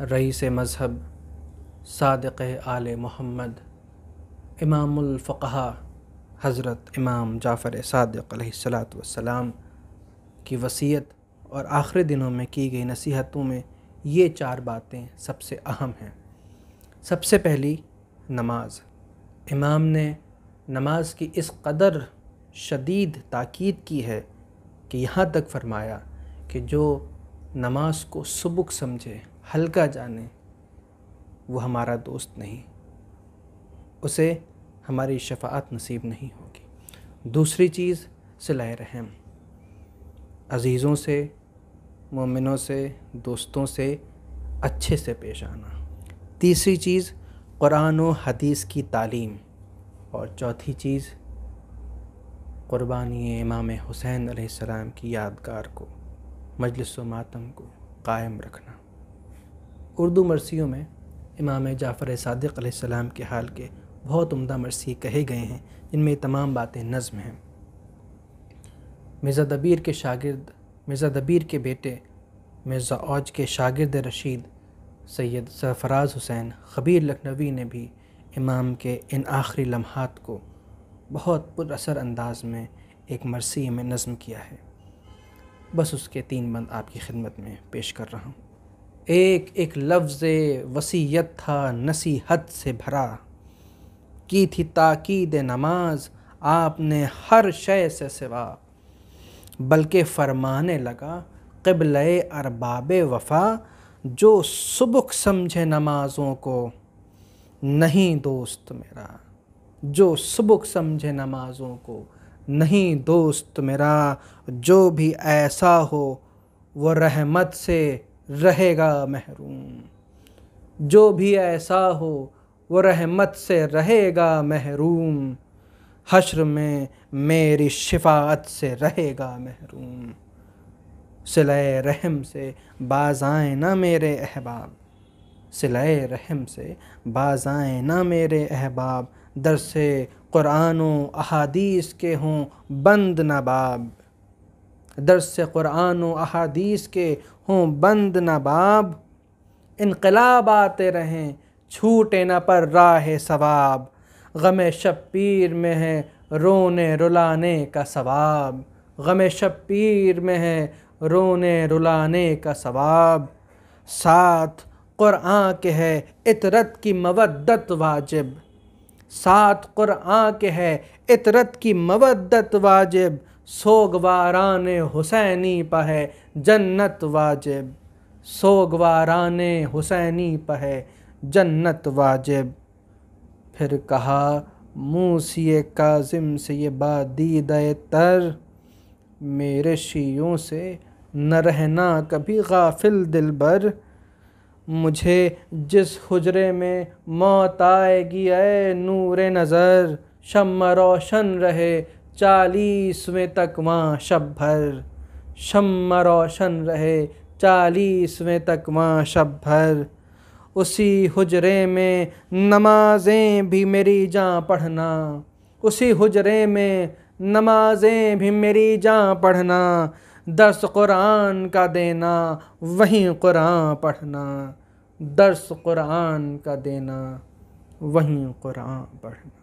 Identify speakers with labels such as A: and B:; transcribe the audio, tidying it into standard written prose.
A: رئیس مذہب، صادق آل محمد، امام الفقہا حضرت امام جعفر صادق علیہ السلام کی وصیت اور آخری دنوں میں کی گئی نصیحتوں میں یہ 4 باتیں سب سے اہم ہیں۔ سب سے پہلی نماز۔ امام نے نماز کی اس قدر شدید تاکید کی ہے کہ یہاں تک فرمایا کہ جو نماز کو سبک سمجھے، ہلکا جانے، وہ ہمارا دوست نہیں، اسے ہماری شفاعت نصیب نہیں ہوگی۔ دوسری چیز صلہ رحم، عزیزوں سے، مومنوں سے، دوستوں سے اچھے سے پیش آنا۔ تیسری چیز قرآن و حدیث کی تعلیم، اور چوتھی چیز قربانی امام حسین علیہ السلام کی یادگار کو، مجلس و ماتم کو قائم رکھنا۔ اردو مرثیوں میں امام جعفر صادق علیہ السلام کے حال کے بہت عمدہ مرثی کہے گئے ہیں، جن میں تمام باتیں نظم ہیں۔ مرزا دبیر کے بیٹے مرزا اوج کے شاگرد رشید سید سرفراز حسین خبیر لکھنوی نے بھی امام کے ان آخری لمحات کو بہت پر اثر انداز میں ایک مرثی میں نظم کیا ہے۔ بس اس کے 3 بند آپ کی خدمت میں پیش کر رہا ہوں۔ ایک ایک لفظ وصیت تھا نصیحت سے بھرا، کی تھی تاکید نماز آپ نے ہر شے سے سوا، بلکہ فرمانے لگا قبلہ ارباب وفا، جو سبک سمجھے نمازوں کو نہیں دوست میرا، جو سبک سمجھے نمازوں کو نہیں دوست میرا، جو بھی ایسا ہو وہ رحمت سے رہے گا محروم، جو بھی ایسا ہو وہ رحمت سے رہے گا محروم، حشر میں میری شفاعت سے رہے گا محروم۔ صلہ رحم سے باز آئیں نہ میرے احباب، صلہ رحم سے باز آئیں نہ میرے احباب، درس قرآن و احادیث کے ہوں بند نہ باب، درس قرآن و احادیث کے ہوں بند نہ باب، انقلاب آتے رہیں چھوٹے نہ پر راہ ثواب، غم شب پیر میں ہے رونے رلانے کا ثواب، غم شب پیر میں ہے رونے رلانے کا ثواب، ساتھ قرآن کے ہے اطرت کی مودت واجب، ساتھ قرآن کے ہے اطرت کی مودت واجب، سوگواران حسینی پہ ہے جنت واجب، سوگواران حسینی پہ ہے جنت واجب۔ پھر کہا موسی کاظم سے یہ بات دیدہ تر، میرے شیعوں سے نہ رہنا کبھی غافل دلبر، مجھے جس حجرے میں موت آئے گی اے نور نظر، شمع روشن رہے 40ویں تک وہاں شب بھر، شمع روشن رہے 40ویں تک وہاں شب بھر، اسی حجرے میں نمازیں بھی میری جاں پڑھنا، اسی حجرے میں نمازیں بھی میری جاں پڑھنا، درس قرآن کا دینا وہیں قرآن پڑھنا، درس قرآن کا دینا وہیں قرآن پڑھنا۔